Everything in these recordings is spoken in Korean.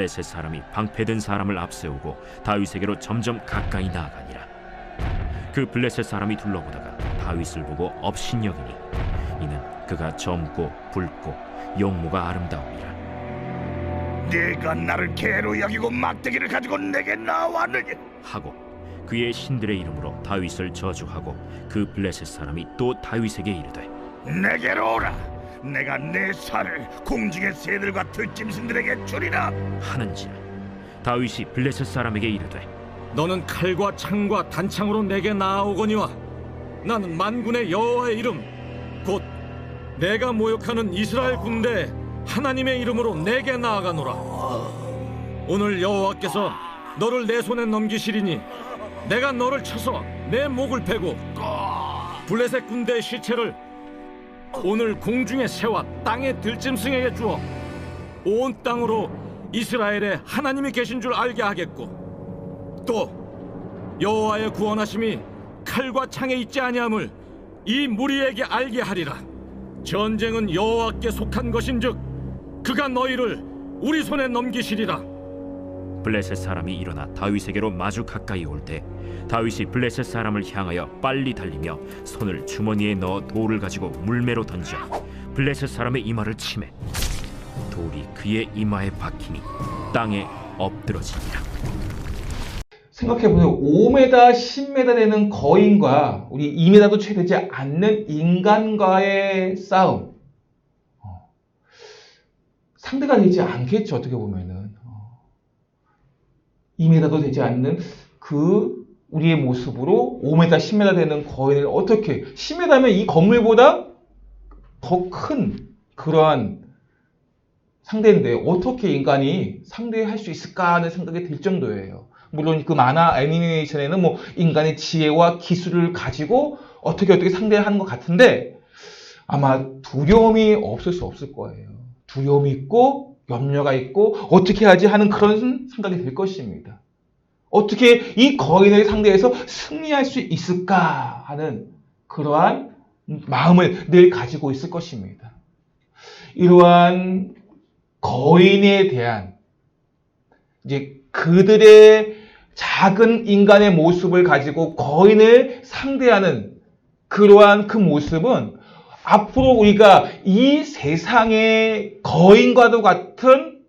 블레셋 사람이 방패든 사람을 앞세우고 다윗에게로 점점 가까이 나아가니라. 그 블레셋 사람이 둘러보다가 다윗을 보고 업신여기니 이는 그가 젊고 붉고 용모가 아름다움이라. 네가 나를 개로 여기고 막대기를 가지고 내게 나왔느냐 하고 그의 신들의 이름으로 다윗을 저주하고 그 블레셋 사람이 또 다윗에게 이르되 내게로 오라. 내가 내 살을 공중의 새들과 들짐승들에게 주리라. 하는지라. 다윗이 블레셋 사람에게 이르되 너는 칼과 창과 단창으로 내게 나아오거니와 나는 만군의 여호와의 이름 곧 내가 모욕하는 이스라엘 군대 하나님의 이름으로 내게 나아가노라. 오늘 여호와께서 너를 내 손에 넘기시리니 내가 너를 쳐서 내 목을 베고 블레셋 군대의 시체를 오늘 공중의 새와 땅의 들짐승에게 주어 온 땅으로 이스라엘에 하나님이 계신 줄 알게 하겠고 또 여호와의 구원하심이 칼과 창에 있지 아니함을 이 무리에게 알게 하리라. 전쟁은 여호와께 속한 것인즉 그가 너희를 우리 손에 넘기시리라. 블레셋 사람이 일어나 다윗에게로 마주 가까이 올 때 다윗이 블레셋 사람을 향하여 빨리 달리며 손을 주머니에 넣어 돌을 가지고 물매로 던져 블레셋 사람의 이마를 치매 돌이 그의 이마에 박히니 땅에 엎드러지니라. 생각해보세요. 5m, 10m 되는 거인과 우리 2m도 채 되지 않는 인간과의 싸움. 상대가 되지 않겠죠. 어떻게 보면은 2m도 되지 않는 그 우리의 모습으로 5m, 10m 되는 거인을 어떻게 10m면 이 건물보다 더 큰 그러한 상대인데 어떻게 인간이 상대할 수 있을까 하는 생각이 들 정도예요. 물론 그 만화 애니메이션에는 뭐 인간의 지혜와 기술을 가지고 어떻게 상대하는 것 같은데 아마 두려움이 없을 수 없을 거예요. 두려움이 있고 염려가 있고 어떻게 하지 하는 그런 생각이 들 것입니다. 어떻게 이 거인을 상대해서 승리할 수 있을까 하는 그러한 마음을 늘 가지고 있을 것입니다. 이러한 거인에 대한 이제 그들의 작은 인간의 모습을 가지고 거인을 상대하는 그러한 그 모습은 앞으로 우리가 이 세상의 거인과도 같은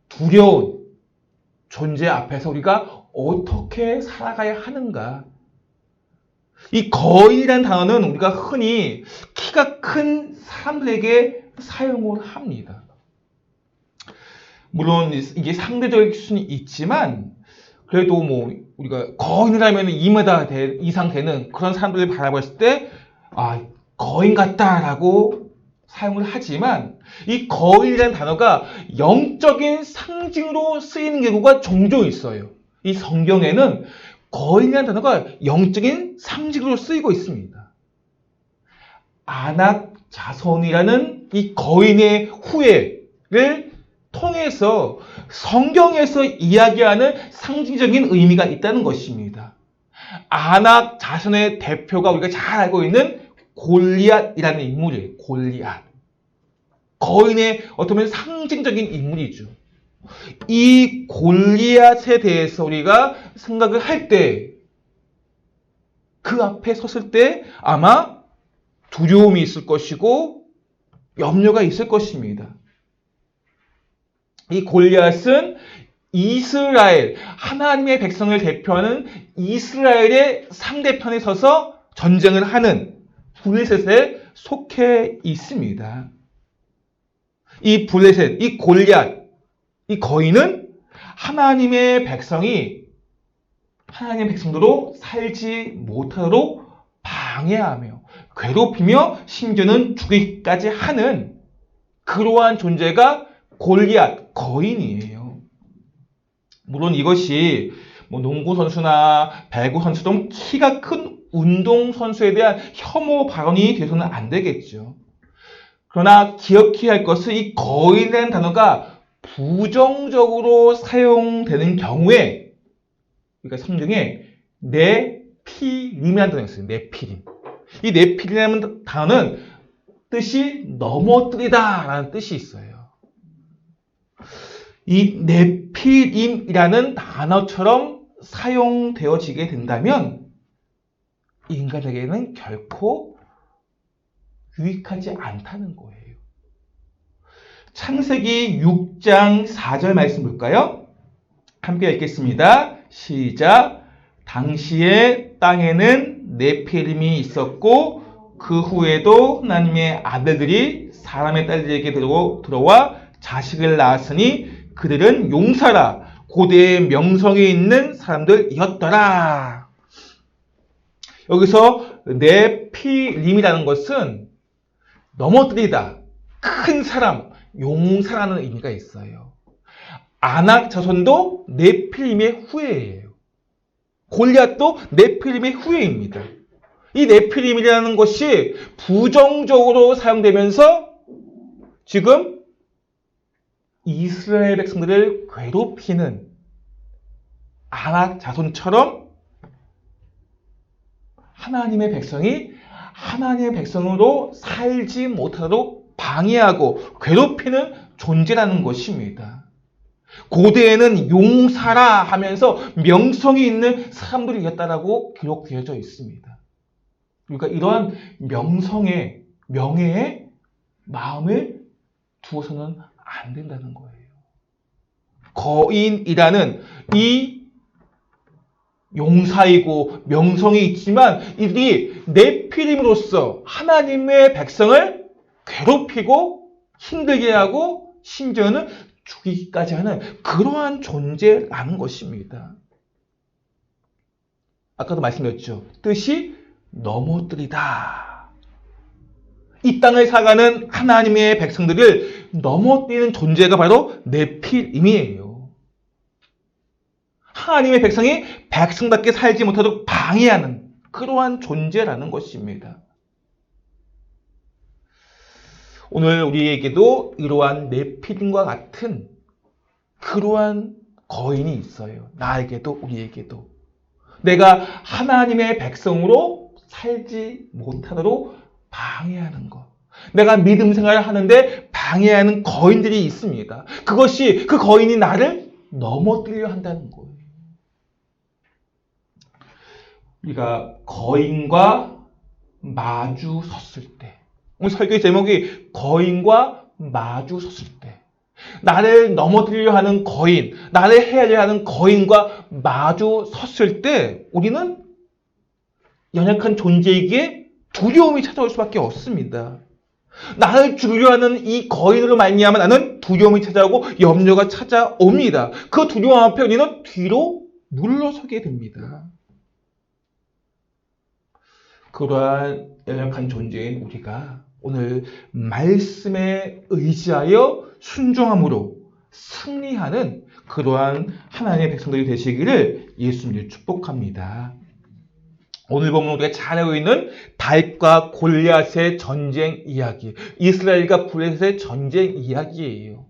두려운 존재 앞에서 우리가 어떻게 살아가야 하는가. 이 거인이라는 단어는 우리가 흔히 키가 큰 사람들에게 사용을 합니다. 물론 이게 상대적일 수는 있지만 그래도 뭐 우리가 거인이라면 2m 이상 되는 그런 사람들을 바라봤을 때 거인 같다라고 사용을 하지만 이 거인이라는 단어가 영적인 상징으로 쓰이는 경우가 종종 있어요. 이 성경에는 거인이라는 단어가 영적인 상징으로 쓰이고 있습니다. 아낙 자손이라는 이 거인의 후예를 통해서 성경에서 이야기하는 상징적인 의미가 있다는 것입니다. 아낙 자손의 대표가 우리가 잘 알고 있는 골리앗이라는 인물이에요. 골리앗. 거인의 어떻게 보면 상징적인 인물이죠. 이 골리앗에 대해서 우리가 생각을 할 때 그 앞에 섰을 때 아마 두려움이 있을 것이고 염려가 있을 것입니다. 이 골리앗은 이스라엘, 하나님의 백성을 대표하는 이스라엘의 상대편에 서서 전쟁을 하는 블레셋에 속해 있습니다. 이 블레셋, 이 골리앗, 이 거인은 하나님의 백성이 하나님의 백성대로 살지 못하도록 방해하며 괴롭히며 심지어는 죽이기까지 하는 그러한 존재가 골리앗, 거인이에요. 물론 이것이 뭐 농구 선수나 배구 선수 등 키가 큰 운동 선수에 대한 혐오 발언이 돼서는 안 되겠죠. 그러나 기억해야 할 것은 이 거인이라는 단어가 부정적으로 사용되는 경우에 그러니까 성경에 네피림이라는 단어가 있어요. 네피림. 이 네피림이라는 단어는 뜻이 넘어뜨리다 라는 뜻이 있어요. 이 네피림이라는 단어처럼 사용되어지게 된다면 인간에게는 결코 유익하지 않다는 거예요. 창세기 6장 4절 말씀 볼까요? 함께 읽겠습니다. 시작. 당시에 땅에는 네피림이 있었고 그 후에도 하나님의 아들들이 사람의 딸들에게 들어와 자식을 낳았으니 그들은 용사라 고대의 명성이 있는 사람들이었더라. 여기서 네피림이라는 것은 넘어뜨리다, 큰 사람, 용사라는 의미가 있어요. 아낙 자손도 네피림의 후예예요. 골리앗도 네피림의 후예입니다. 이 네피림이라는 것이 부정적으로 사용되면서 지금 이스라엘 백성들을 괴롭히는 아낙 자손처럼 하나님의 백성이 하나님의 백성으로 살지 못하도록 방해하고 괴롭히는 존재라는 것입니다. 고대에는 용사라 하면서 명성이 있는 사람들이었다라고 기록되어져 있습니다. 그러니까 이러한 명예에 마음을 두어서는 안 된다는 거예요. 거인이라는 이 용사이고 명성이 있지만 이들이 네피림으로써 하나님의 백성을 괴롭히고 힘들게 하고 심지어는 죽이기까지 하는 그러한 존재라는 것입니다. 아까도 말씀드렸죠. 뜻이 넘어뜨리다. 이 땅을 살아가는 하나님의 백성들을 넘어뜨리는 존재가 바로 네피림이에요. 하나님의 백성이 백성답게 살지 못하도록 방해하는 그러한 존재라는 것입니다. 오늘 우리에게도 이러한 네피림과 같은 그러한 거인이 있어요. 나에게도 우리에게도. 내가 하나님의 백성으로 살지 못하도록 방해하는 것. 내가 믿음 생활을 하는데 방해하는 거인들이 있습니다. 그 거인이 나를 넘어뜨리려 한다는 거예요. 우리가 거인과 마주 섰을 때, 오늘 설교의 제목이 거인과 마주 섰을 때, 나를 넘어뜨리려 하는 거인, 나를 해하려 하는 거인과 마주 섰을 때 우리는 연약한 존재이기에 두려움이 찾아올 수밖에 없습니다. 나를 죽이려 하는 이 거인으로 말미암아 나는 두려움이 찾아오고 염려가 찾아옵니다. 그 두려움 앞에 우리는 뒤로 물러서게 됩니다. 그러한 연약한 존재인 우리가 오늘 말씀에 의지하여 순종함으로 승리하는 그러한 하나님의 백성들이 되시기를 예수님을 축복합니다. 오늘 보면 우리가 잘 알고 있는 다윗과 골리앗의 전쟁 이야기, 이스라엘과 블레셋의 전쟁 이야기예요.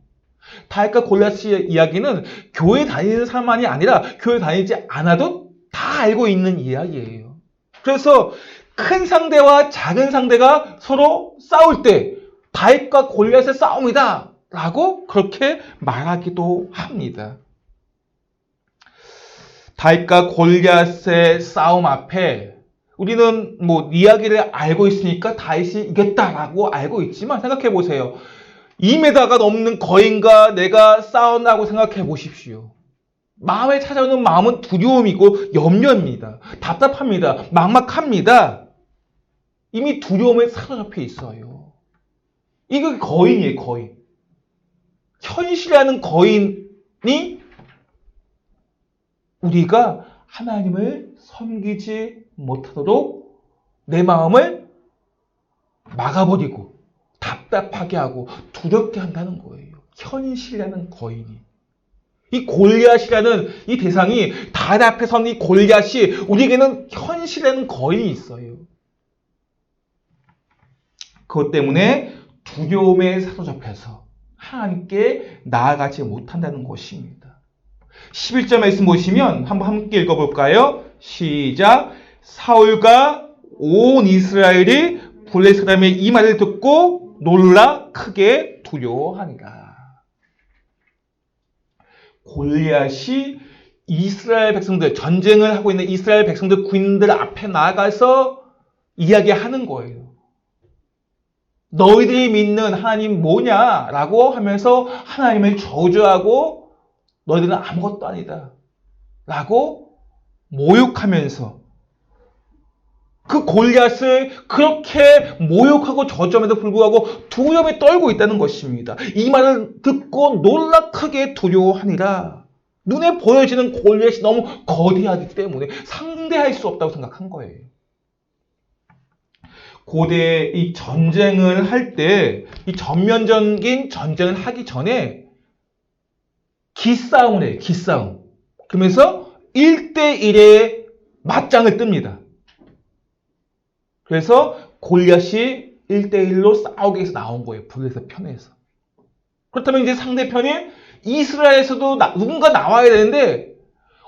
다윗과 골리앗의 이야기는 교회 다니는 사람만이 아니라 교회 다니지 않아도 다 알고 있는 이야기예요. 그래서 큰 상대와 작은 상대가 서로 싸울 때 다윗과 골리앗의 싸움이다 라고 그렇게 말하기도 합니다. 다윗과 골리앗의 싸움 앞에 우리는 이야기를 알고 있으니까 다윗이 이겼다라고 알고 있지만 생각해 보세요. 2m가 넘는 거인과 내가 싸운다고 생각해 보십시오. 마음에 찾아오는 마음은 두려움이고 염려입니다. 답답합니다. 막막합니다. 이미 두려움에 사로잡혀 있어요. 이거 거인이에요, 거인. 현실이라는 거인이 우리가 하나님을 섬기지 못하도록 내 마음을 막아버리고 답답하게 하고 두렵게 한다는 거예요. 현실이라는 거인이. 이 골리앗이라는 이 대상이 다윗 앞에 선 이 골리앗이 우리에게는 현실이라는 거인이 있어요. 그것 때문에 두려움에 사로잡혀서 하나님께 나아가지 못한다는 것입니다. 11절 말씀 보시면 한번 함께 읽어볼까요? 시작. 사울과 온 이스라엘이 블레셋 사람의 이 말을 듣고 놀라 크게 두려워하니라. 골리앗이 이스라엘 백성들, 전쟁을 하고 있는 이스라엘 백성들, 군인들 앞에 나아가서 이야기하는 거예요. 너희들이 믿는 하나님 뭐냐라고 하면서 하나님을 저주하고 너희들은 아무것도 아니다 라고 모욕하면서 그 골리앗을 그렇게 모욕하고 저주함에도 불구하고 두려움에 떨고 있다는 것입니다. 이 말을 듣고 놀라 크게 두려워하니라. 눈에 보여지는 골리앗이 너무 거대하기 때문에 상대할 수 없다고 생각한 거예요. 고대 이 전쟁을 할 때, 이 전면적인 전쟁을 하기 전에 기싸움을 해요, 기싸움. 그러면서 1대1의 맞짱을 뜹니다. 그래서 골리앗이 1대1로 싸우기 위해서 나온 거예요, 블레셋 편에서. 그렇다면 이제 상대편인 이스라엘에서도 누군가 나와야 되는데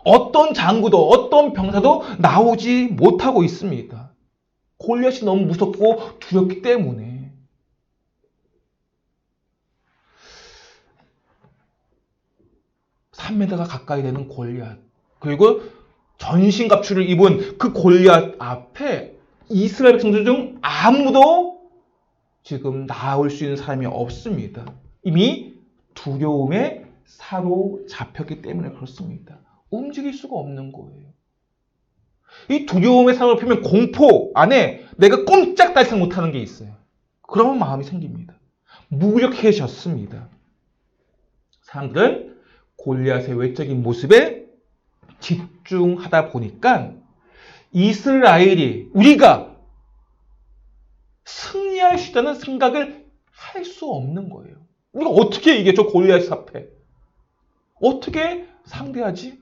어떤 장구도 어떤 병사도 나오지 못하고 있습니다. 골리앗이 너무 무섭고 두렵기 때문에. (3m) 가까이 되는 골리앗, 그리고 전신갑주를 입은 그 골리앗 앞에 이스라엘 백성들 중 아무도 지금 나올 수 있는 사람이 없습니다. 이미 두려움에 사로잡혔기 때문에 그렇습니다. 움직일 수가 없는 거예요. 이 두려움에 사로잡히면 공포 안에 내가 꼼짝달싹 못하는 게 있어요. 그런 마음이 생깁니다. 무력해졌습니다. 사람들은 골리앗의 외적인 모습에 집중하다 보니까 이스라엘이 우리가 승리할 수 있다는 생각을 할 수 없는 거예요. 우리가 어떻게 이게 저 골리앗 앞에 어떻게 상대하지?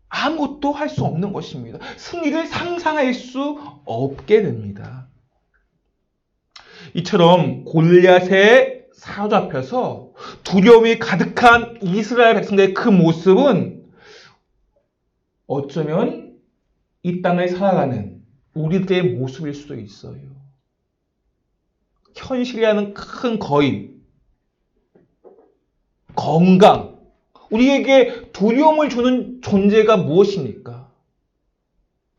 아무것도 할 수 없는 것입니다. 승리를 상상할 수 없게 됩니다. 이처럼 골리앗에 사로잡혀서 두려움이 가득한 이스라엘 백성들의 그 모습은 어쩌면 이 땅을 살아가는 우리들의 모습일 수도 있어요. 현실이라는 큰 거인, 건강, 우리에게 두려움을 주는 존재가 무엇입니까?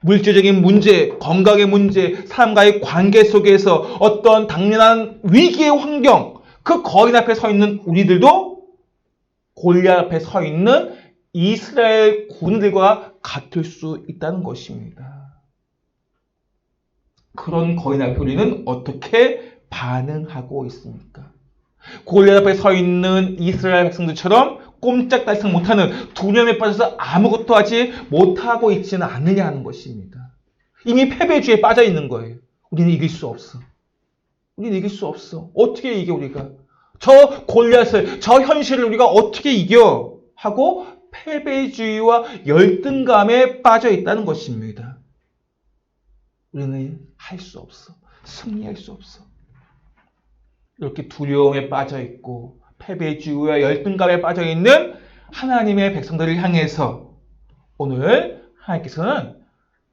물질적인 문제, 건강의 문제, 사람과의 관계 속에서 어떤 당면한 위기의 환경, 그 거인 앞에 서 있는 우리들도 골리앗 앞에 서 있는 이스라엘 군들과 같을 수 있다는 것입니다. 그런 거인 앞에 우리는 어떻게 반응하고 있습니까? 골리앗 앞에 서 있는 이스라엘 백성들처럼 꼼짝달싹 못하는 두려움에 빠져서 아무것도 하지 못하고 있지는 않느냐 하는 것입니다. 이미 패배주의에 빠져 있는 거예요. 우리는 이길 수 없어. 우리는 이길 수 없어. 어떻게 이겨 우리가? 저 골리앗을, 저 현실을 우리가 어떻게 이겨? 하고 패배주의와 열등감에 빠져 있다는 것입니다. 우리는 할 수 없어. 승리할 수 없어. 이렇게 두려움에 빠져 있고 패배주의와 열등감에 빠져 있는 하나님의 백성들을 향해서 오늘 하나님께서는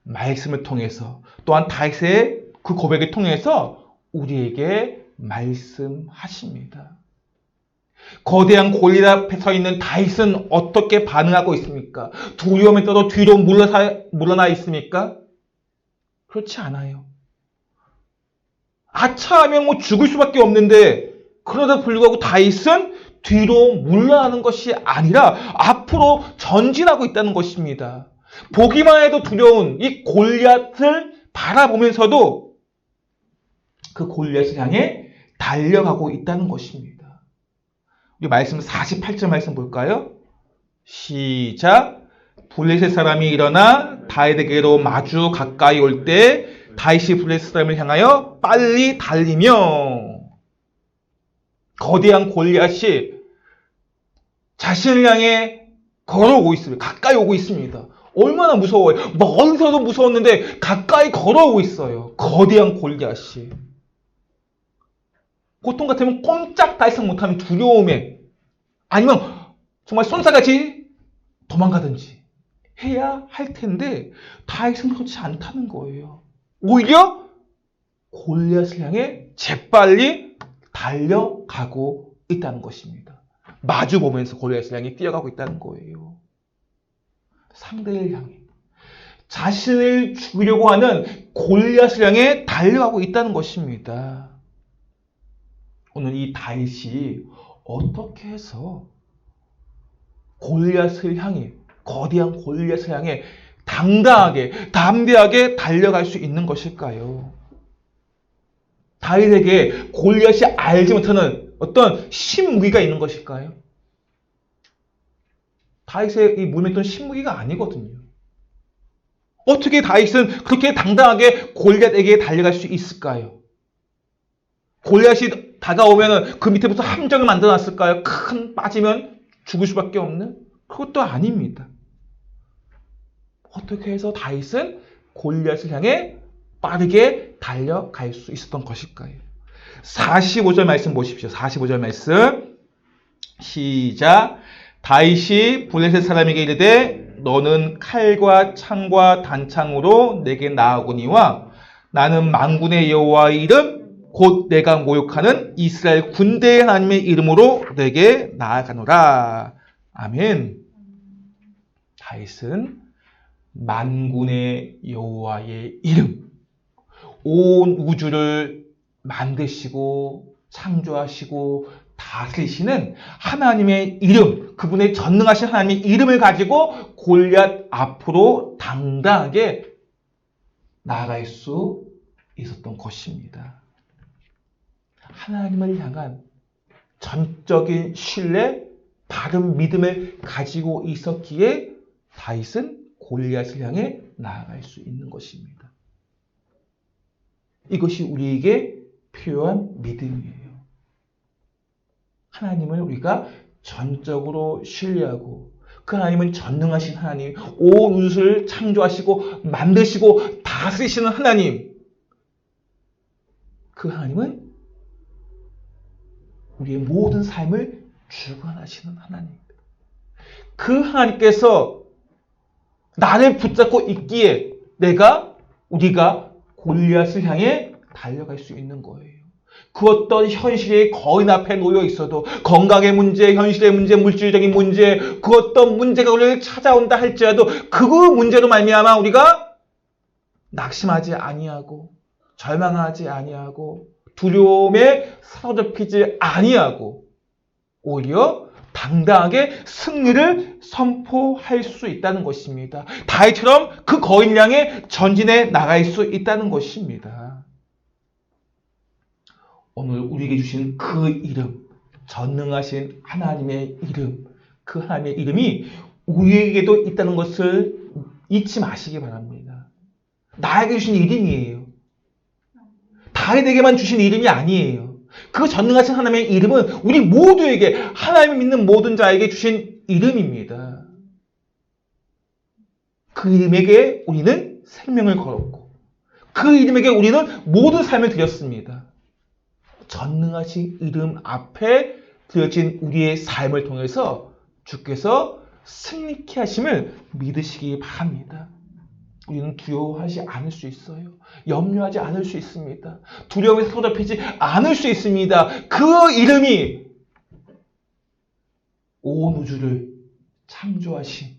말씀을 통해서 또한 다윗의 그 고백을 통해서 우리에게 말씀하십니다. 거대한 골리앗 앞에 서 있는 다윗은 어떻게 반응하고 있습니까? 두려움에 떨어 뒤로 물러나 있습니까? 그렇지 않아요. 아차하면 뭐 죽을 수밖에 없는데 그러다 불구하고 다윗은 뒤로 물러나는 것이 아니라 앞으로 전진하고 있다는 것입니다. 보기만 해도 두려운 이 골리앗을 바라보면서도 그 골리앗을 향해 달려가고 있다는 것입니다. 우리 말씀 48절 말씀 볼까요? 시작. 블레셋 사람이 일어나 다윗에게로 마주 가까이 올 때 다윗이 블레셋 사람을 향하여 빨리 달리며, 거대한 골리앗이 자신을 향해 걸어오고 있습니다. 가까이 오고 있습니다. 얼마나 무서워요. 멀리서도 무서웠는데 가까이 걸어오고 있어요. 거대한 골리앗이. 보통 같으면 꼼짝달싹 못하는 두려움에, 아니면 정말 쏜살같이 도망가든지 해야 할 텐데 다윗은 그렇지 않다는 거예요. 오히려 골리앗을 향해 재빨리 달려가고 있다는 것입니다. 마주 보면서 골리앗을 향해 뛰어가고 있다는 거예요. 상대를 향해. 자신을 죽이려고 하는 골리앗을 향해 달려가고 있다는 것입니다. 오늘 이 다윗이 어떻게 해서 골리앗을 향해, 거대한 골리앗을 향해 당당하게, 담대하게 달려갈 수 있는 것일까요? 다윗에게 골리앗이 알지 못하는 어떤 신무기가 있는 것일까요? 다윗의 이 몸에 있던 신무기가 아니거든요. 어떻게 다윗은 그렇게 당당하게 골리앗에게 달려갈 수 있을까요? 골리앗이 다가오면 그 밑에부터 함정을 만들어놨을까요? 큰 빠지면 죽을 수밖에 없는? 그것도 아닙니다. 어떻게 해서 다윗은 골리앗을 향해 빠르게 달려갈 수 있었던 것일까요? 45절 말씀 보십시오. 45절 말씀 시작. 다윗이 블레셋 사람에게 이르되 너는 칼과 창과 단창으로 내게 나아오거니와 나는 만군의 여호와의 이름 곧 내가 모욕하는 이스라엘 군대의 하나님의 이름으로 내게 나아가노라. 아멘. 다윗은 만군의 여호와의 이름, 온 우주를 만드시고 창조하시고 다스리시는 하나님의 이름, 그분의 전능하신 하나님의 이름을 가지고 골리앗 앞으로 당당하게 나아갈 수 있었던 것입니다. 하나님을 향한 전적인 신뢰, 바른 믿음을 가지고 있었기에 다윗은 골리앗을 향해 나아갈 수 있는 것입니다. 이것이 우리에게 필요한 믿음이에요. 하나님을 우리가 전적으로 신뢰하고 그 하나님은 전능하신 하나님, 온 우주를 창조하시고 만드시고 다스리시는 하나님, 그 하나님은 우리의 모든 삶을 주관하시는 하나님입니다. 그 하나님께서 나를 붙잡고 있기에 우리가 골리앗을 향해 달려갈 수 있는 거예요. 그 어떤 현실의 거인 앞에 놓여 있어도 건강의 문제, 현실의 문제, 물질적인 문제, 그 어떤 문제가 우리를 찾아온다 할지라도 그 문제로 말미암아 우리가 낙심하지 아니하고 절망하지 아니하고 두려움에 사로잡히지 아니하고 오히려 당당하게 승리를 선포할 수 있다는 것입니다. 다윗처럼 그 거인을 향해 전진해 나갈 수 있다는 것입니다. 오늘 우리에게 주신 그 이름, 전능하신 하나님의 이름, 그 하나님의 이름이 우리에게도 있다는 것을 잊지 마시기 바랍니다. 나에게 주신 이름이에요. 다윗에게만 주신 이름이 아니에요. 그 전능하신 하나님의 이름은 우리 모두에게, 하나님을 믿는 모든 자에게 주신 이름입니다. 그 이름에게 우리는 생명을 걸었고 그 이름에게 우리는 모든 삶을 드렸습니다. 전능하신 이름 앞에 드려진 우리의 삶을 통해서 주께서 승리케 하심을 믿으시기 바랍니다. 우리는 두려워하지 않을 수 있어요. 염려하지 않을 수 있습니다. 두려움에 사로잡히지 않을 수 있습니다. 그 이름이 온 우주를 창조하신,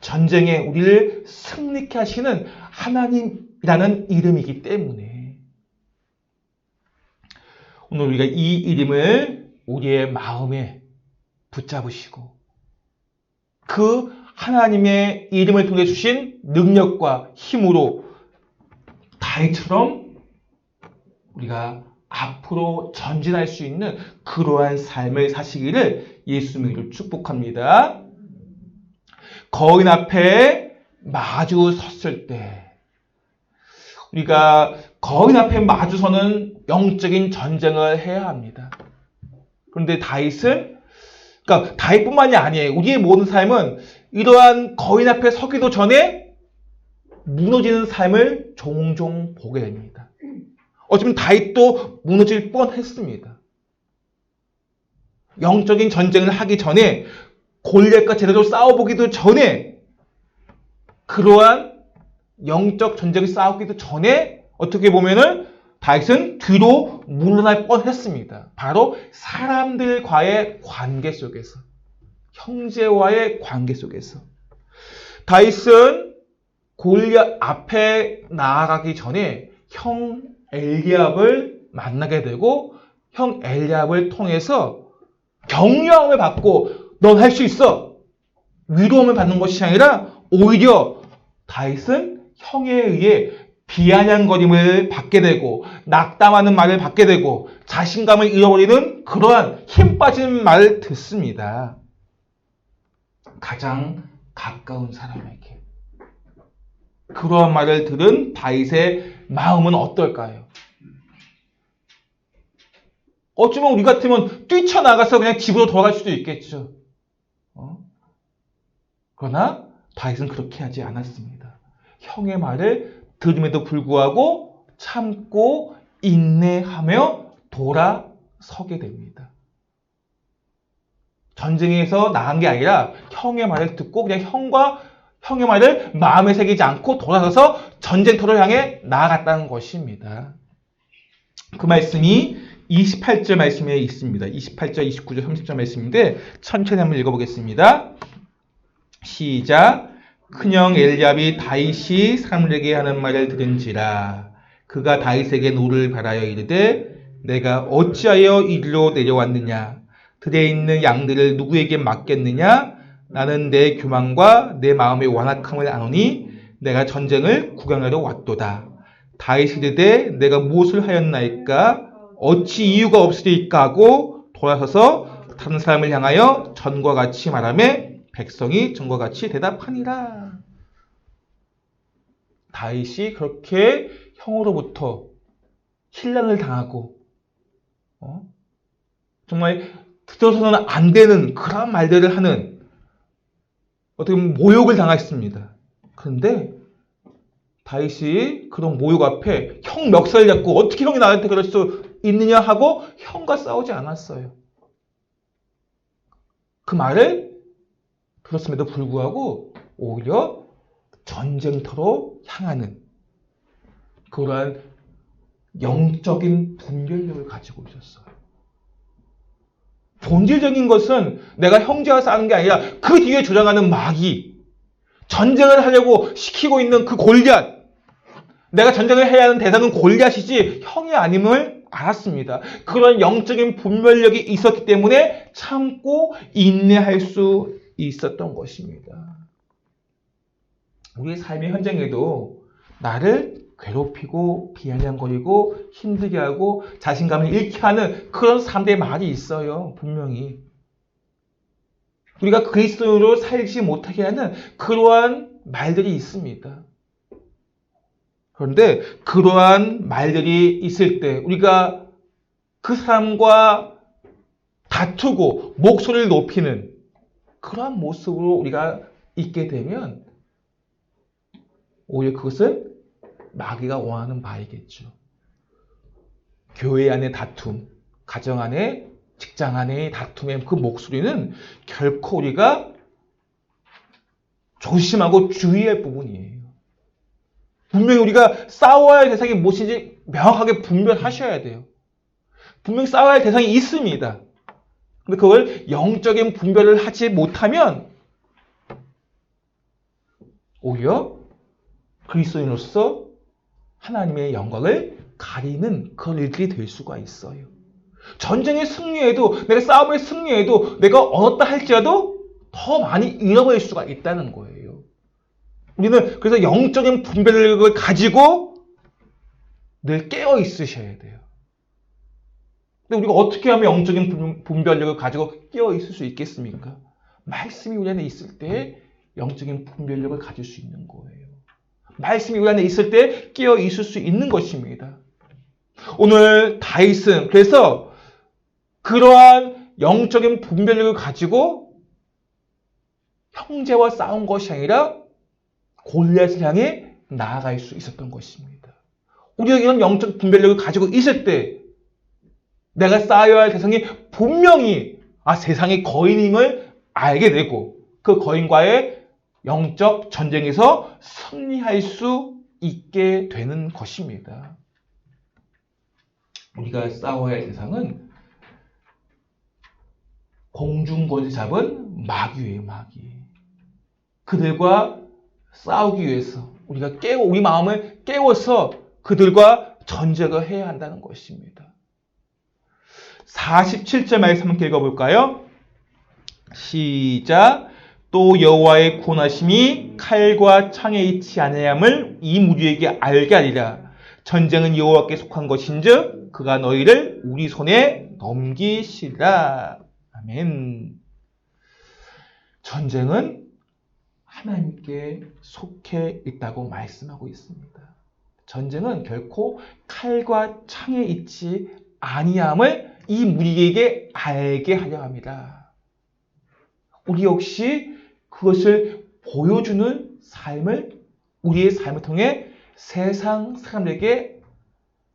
전쟁에 우리를 승리케 하시는 하나님이라는 이름이기 때문에 오늘 우리가 이 이름을 우리의 마음에 붙잡으시고 그 하나님의 이름을 통해 주신 능력과 힘으로 다윗처럼 우리가 앞으로 전진할 수 있는 그러한 삶을 사시기를 예수님으로 축복합니다. 거인 앞에 마주 섰을 때 우리가 거인 앞에 마주서는 영적인 전쟁을 해야 합니다. 그런데 다윗은, 그러니까 다윗뿐만이 아니에요. 우리의 모든 삶은 이러한 거인 앞에 서기도 전에 무너지는 삶을 종종 보게 됩니다. 어쩌면 다윗도 무너질 뻔했습니다. 영적인 전쟁을 하기 전에, 골리앗과 제대로 싸워보기도 전에, 그러한 영적 전쟁을 싸우기도 전에 어떻게 보면은 다윗은 뒤로 물러날 뻔했습니다. 바로 사람들과의 관계 속에서, 형제와의 관계 속에서. 다윗은 골리앗 앞에 나아가기 전에 형 엘리압을 만나게 되고 형 엘리압을 통해서 격려함을 받고 넌 할 수 있어! 위로함을 받는 것이 아니라 오히려 다윗은 형에 의해 비아냥거림을 받게 되고 낙담하는 말을 받게 되고 자신감을 잃어버리는 그러한 힘 빠진 말을 듣습니다. 가장 가까운 사람에게. 그러한 말을 들은 다윗의 마음은 어떨까요? 어쩌면 우리 같으면 뛰쳐나가서 그냥 집으로 돌아갈 수도 있겠죠. 그러나 다윗은 그렇게 하지 않았습니다. 형의 말을 들음에도 불구하고 참고 인내하며 돌아서게 됩니다. 전쟁에서 나간 게 아니라 형의 말을 듣고 그냥 형의 말을 마음에 새기지 않고 돌아서서 전쟁터를 향해 나아갔다는 것입니다. 그 말씀이 28절 말씀에 있습니다. 28절, 29절, 30절 말씀인데 천천히 한번 읽어보겠습니다. 시작. 큰형 엘리압이 다윗이 사람들에게 하는 말을 들은지라 그가 다윗에게 노를 바라여 이르되 내가 어찌하여 이리로 내려왔느냐 들에 있는 양들을 누구에게 맡겠느냐 나는 내 교만과 내 마음의 완악함을 아노니 내가 전쟁을 구경하러 왔도다. 다윗이 이르되 내가 무엇을 하였나이까 어찌 이유가 없으리까 하고 돌아서서 다른 사람을 향하여 전과 같이 말하며 백성이 전과 같이 대답하니라. 다윗이 그렇게 형으로부터 혼란을 당하고 정말 들어서는 안 되는 그런 말들을 하는 어떻게 보면 모욕을 당했습니다. 그런데 다윗이 그런 모욕 앞에 형 멱살 잡고 어떻게 형이 나한테 그럴 수 있느냐 하고 형과 싸우지 않았어요. 그 말을 들었음에도 불구하고 오히려 전쟁터로 향하는 그러한 영적인 분별력을 가지고 있었어요. 본질적인 것은 내가 형제와 싸우는 게 아니라 그 뒤에 조장하는 마귀, 전쟁을 하려고 시키고 있는 그 골리앗, 내가 전쟁을 해야 하는 대상은 골리앗이지 형이 아님을 알았습니다. 그런 영적인 분별력이 있었기 때문에 참고 인내할 수 있었던 것입니다. 우리의 삶의 현장에도 나를 괴롭히고 비아냥거리고 힘들게 하고 자신감을 잃게 하는 그런 사람들의 말이 있어요. 분명히. 우리가 그리스도인으로 살지 못하게 하는 그러한 말들이 있습니다. 그런데 그러한 말들이 있을 때 우리가 그 사람과 다투고 목소리를 높이는 그러한 모습으로 우리가 있게 되면 오히려 그것은 마귀가 원하는 바이겠죠. 교회 안의 다툼, 가정 안의, 직장 안의 다툼의 그 목소리는 결코 우리가 조심하고 주의할 부분이에요. 분명히 우리가 싸워야 할 대상이 무엇인지 명확하게 분별하셔야 돼요. 분명히 싸워야 할 대상이 있습니다. 근데 그걸 영적인 분별을 하지 못하면 오히려 그리스도인으로서 하나님의 영광을 가리는 그런 일들이 될 수가 있어요. 전쟁의 승리에도 내가 싸움의 승리에도 내가 얻었다 할지라도 더 많이 잃어버릴 수가 있다는 거예요. 우리는 그래서 영적인 분별력을 가지고 늘 깨어 있으셔야 돼요. 근데 우리가 어떻게 하면 영적인 분별력을 가지고 깨어 있을 수 있겠습니까? 말씀이 우리 안에 있을 때 영적인 분별력을 가질 수 있는 거예요. 말씀이 우리 안에 있을 때 깨어 있을 수 있는 것입니다. 오늘 다윗은 그래서 그러한 영적인 분별력을 가지고 형제와 싸운 것이 아니라 골리앗을 향해 나아갈 수 있었던 것입니다. 우리가 이런 영적 분별력을 가지고 있을 때 내가 쌓아야 할 대상이 분명히 세상의 거인임을 알게 되고 그 거인과의 영적 전쟁에서 승리할 수 있게 되는 것입니다. 우리가 싸워야 할 세상은 공중권세 잡은 마귀예요, 마귀. 그들과 싸우기 위해서 우리가 우리 마음을 깨워서 그들과 전쟁을 해야 한다는 것입니다. 47절 말씀 함께 읽어볼까요? 시작. 또 여호와의 권하심이 칼과 창에 있지 아니함을 이 무리에게 알게 하리라. 전쟁은 여호와께 속한 것인즉 그가 너희를 우리 손에 넘기시리라. 아멘. 전쟁은 하나님께 속해 있다고 말씀하고 있습니다. 전쟁은 결코 칼과 창에 있지 아니함을 이 무리에게 알게 하려 합니다. 우리 역시 그것을 보여주는 삶을 우리의 삶을 통해 세상 사람들에게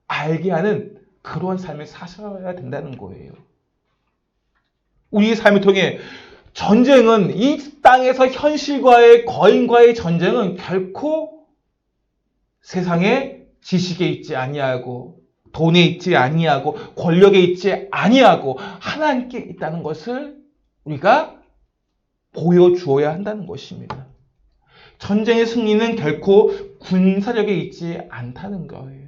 알게 하는 그러한 삶을 사셔야 된다는 거예요. 우리의 삶을 통해 전쟁은 이 땅에서 현실과의 거인과의 전쟁은 결코 세상에 지식에 있지 아니하고 돈에 있지 아니하고 권력에 있지 아니하고 하나님께 있다는 것을 우리가 보여주어야 한다는 것입니다. 전쟁의 승리는 결코 군사력에 있지 않다는 거예요.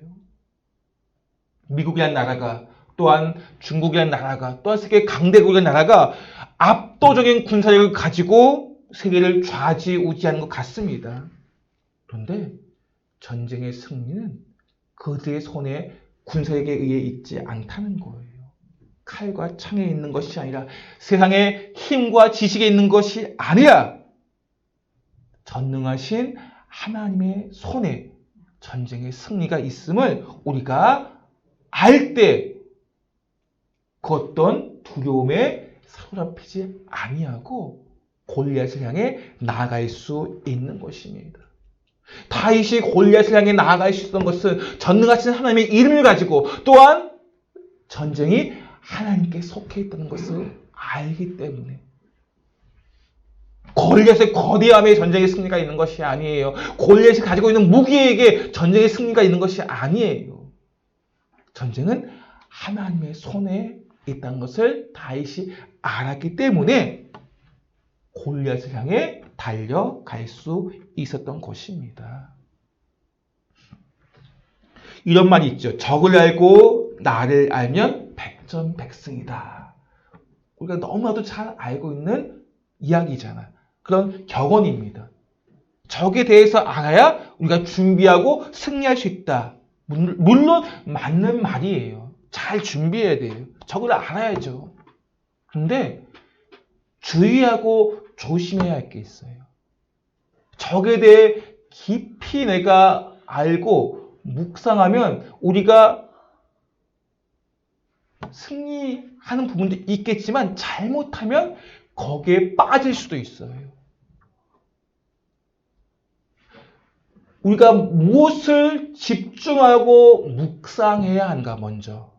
미국이라는 나라가 또한 중국이라는 나라가 또한 세계 강대국이라는 나라가 압도적인 군사력을 가지고 세계를 좌지우지하는 것 같습니다. 그런데 전쟁의 승리는 그들의 손에 군사력에 의해 있지 않다는 거예요. 칼과 창에 있는 것이 아니라 세상의 힘과 지식에 있는 것이 아니라 전능하신 하나님의 손에 전쟁의 승리가 있음을 우리가 알 때 그 어떤 두려움에 사로잡히지 아니하고 골리앗을 향해 나아갈 수 있는 것입니다. 다윗이 골리앗을 향해 나아갈 수 있었던 것은 전능하신 하나님의 이름을 가지고 또한 전쟁이 하나님께 속해 있다는 것을 알기 때문에 골리앗의 거대함에 전쟁의 승리가 있는 것이 아니에요. 골리앗이 가지고 있는 무기에게 전쟁의 승리가 있는 것이 아니에요. 전쟁은 하나님의 손에 있다는 것을 다윗이 알았기 때문에 골리앗을 향해 달려갈 수 있었던 것입니다. 이런 말이 있죠. 적을 알고 나를 알면 백전백승이다. 우리가 너무나도 잘 알고 있는 이야기잖아요. 그런 격언입니다. 적에 대해서 알아야 우리가 준비하고 승리할 수 있다. 물론 맞는 말이에요. 잘 준비해야 돼요. 적을 알아야죠. 그런데 주의하고 조심해야 할 게 있어요. 적에 대해 깊이 내가 알고 묵상하면 우리가 승리하는 부분도 있겠지만 잘못하면 거기에 빠질 수도 있어요. 우리가 무엇을 집중하고 묵상해야 하는가 먼저.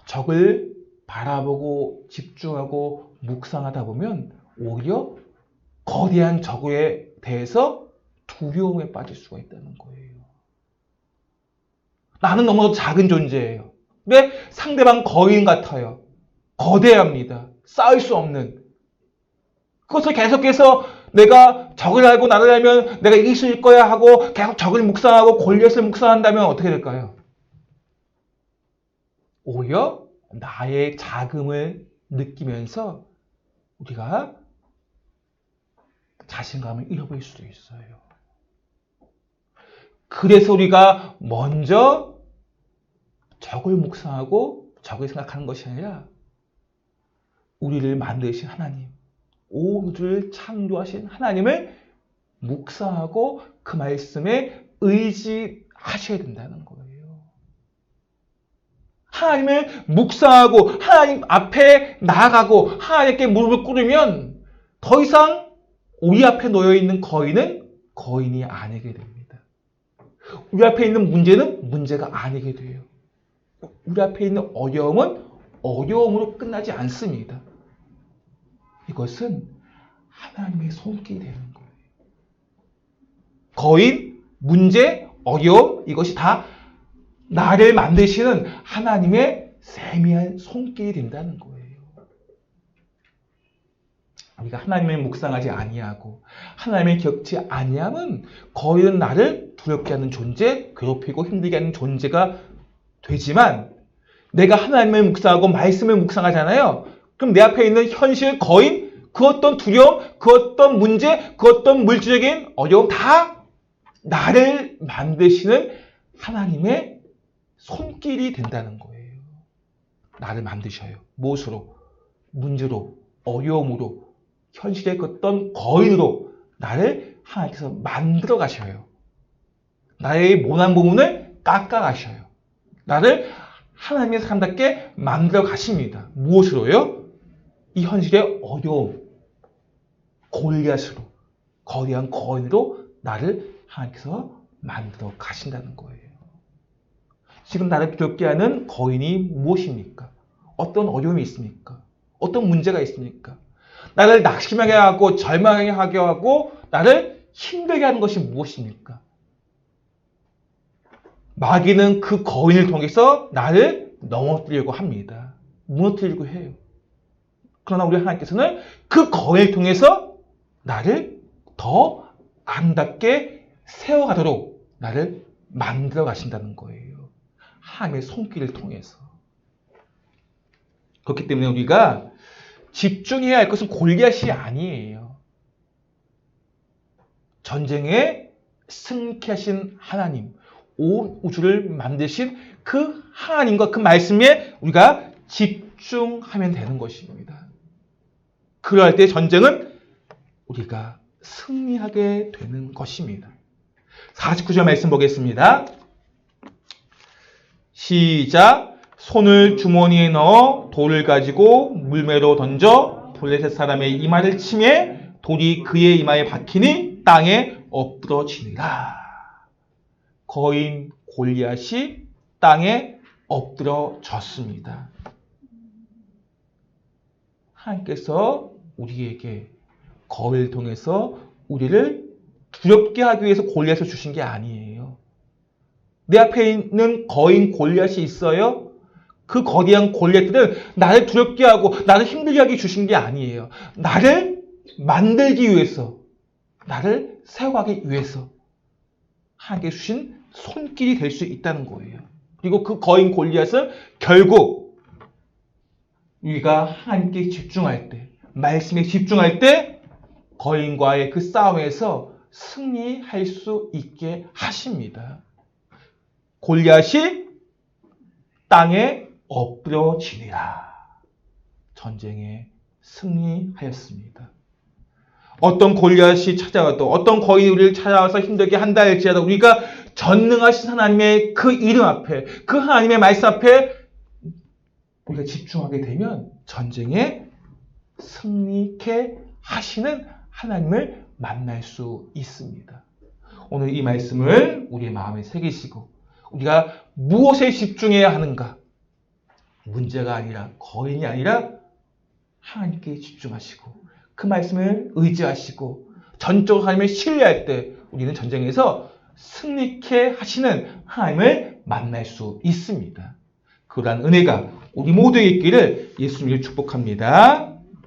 적을 바라보고 집중하고 묵상하다 보면 오히려 거대한 적에 대해서 두려움에 빠질 수가 있다는 거예요. 나는 너무나도 작은 존재예요. 근데 상대방 거인 같아요. 거대합니다. 싸울 수 없는. 그것을 계속해서 내가 적을 알고 나를 알면 내가 이길 수 있을 거야 하고 계속 적을 묵상하고 골리앗을 묵상한다면 어떻게 될까요? 오히려 나의 작음을 느끼면서 우리가 자신감을 잃어버릴 수도 있어요. 그래서 우리가 먼저 적을 묵상하고 적을 생각하는 것이 아니라 우리를 만드신 하나님, 온 우주를 창조하신 하나님을 묵상하고 그 말씀에 의지하셔야 된다는 거예요. 하나님을 묵상하고 하나님 앞에 나아가고 하나님께 무릎을 꿇으면 더 이상 우리 앞에 놓여있는 거인은 거인이 아니게 됩니다. 우리 앞에 있는 문제는 문제가 아니게 돼요. 우리 앞에 있는 어려움은 어려움으로 끝나지 않습니다. 이것은 하나님의 손길이 되는 거예요. 거인, 문제, 어려움 이것이 다 나를 만드시는 하나님의 세미한 손길이 된다는 거예요. 우리가 하나님을 묵상하지 아니하고 하나님을 기억지 아니하면 거인은 나를 두렵게 하는 존재, 괴롭히고 힘들게 하는 존재가 되지만 내가 하나님을 묵상하고 말씀을 묵상하잖아요. 그럼 내 앞에 있는 현실, 거인, 그 어떤 두려움, 그 어떤 문제, 그 어떤 물질적인 어려움 다 나를 만드시는 하나님의 손길이 된다는 거예요. 나를 만드셔요. 무엇으로? 문제로, 어려움으로, 현실의 그 어떤 거인으로 나를 하나님께서 만들어 가셔요. 나의 모난 부분을 깎아 가셔요. 나를 하나님의 사람답게 만들어 가십니다. 무엇으로요? 이 현실의 어려움, 골리앗으로, 거대한 거인으로 나를 하나님께서 만들어 가신다는 거예요. 지금 나를 두렵게 하는 거인이 무엇입니까? 어떤 어려움이 있습니까? 어떤 문제가 있습니까? 나를 낙심하게 하고 절망하게 하고 나를 힘들게 하는 것이 무엇입니까? 마귀는 그 거인을 통해서 나를 넘어뜨리려고 합니다. 무너뜨리려고 해요. 그러나 우리 하나님께서는 그 거인을 통해서 나를 더 아름답게 세워가도록 나를 만들어 가신다는 거예요. 하나님의 손길을 통해서. 그렇기 때문에 우리가 집중해야 할 것은 골리앗이 아니에요. 전쟁에 승리케 하신 하나님, 온 우주를 만드신 그 하나님과 그 말씀에 우리가 집중하면 되는 것입니다. 그러할 때 전쟁은 우리가 승리하게 되는 것입니다. 49절 말씀 보겠습니다. 시작. 손을 주머니에 넣어 돌을 가지고 물매로 던져 블레셋 사람의 이마를 치매 돌이 그의 이마에 박히니 땅에 엎드러지니라. 거인 골리앗이 땅에 엎드러졌습니다. 하나님께서 우리에게 거인을 통해서 우리를 두렵게 하기 위해서 골리앗을 주신 게 아니에요. 내 앞에 있는 거인 골리앗이 있어요. 그 거대한 골리앗들은 나를 두렵게 하고 나를 힘들게 하기 주신 게 아니에요. 나를 만들기 위해서, 나를 세워가기 위해서 하나님께 주신 손길이 될 수 있다는 거예요. 그리고 그 거인 골리앗은 결국 우리가 하나님께 집중할 때, 말씀에 집중할 때 거인과의 그 싸움에서 승리할 수 있게 하십니다. 골리앗이 땅에 엎드러지니라. 전쟁에 승리하였습니다. 어떤 골리앗이 찾아와도 어떤 거인이 우리를 찾아와서 힘들게 한다 할지라도 우리가 전능하신 하나님의 그 이름 앞에 그 하나님의 말씀 앞에 우리가 집중하게 되면 전쟁에 승리케 하시는 하나님을 만날 수 있습니다. 오늘 이 말씀을 우리의 마음에 새기시고 우리가 무엇에 집중해야 하는가? 문제가 아니라 거인이 아니라 하나님께 집중하시고 그 말씀을 의지하시고 전적으로 하나님을 신뢰할 때 우리는 전쟁에서 승리케 하시는 하나님을 만날 수 있습니다. 그러한 은혜가 우리 모두에게 있기를 예수님을 축복합니다.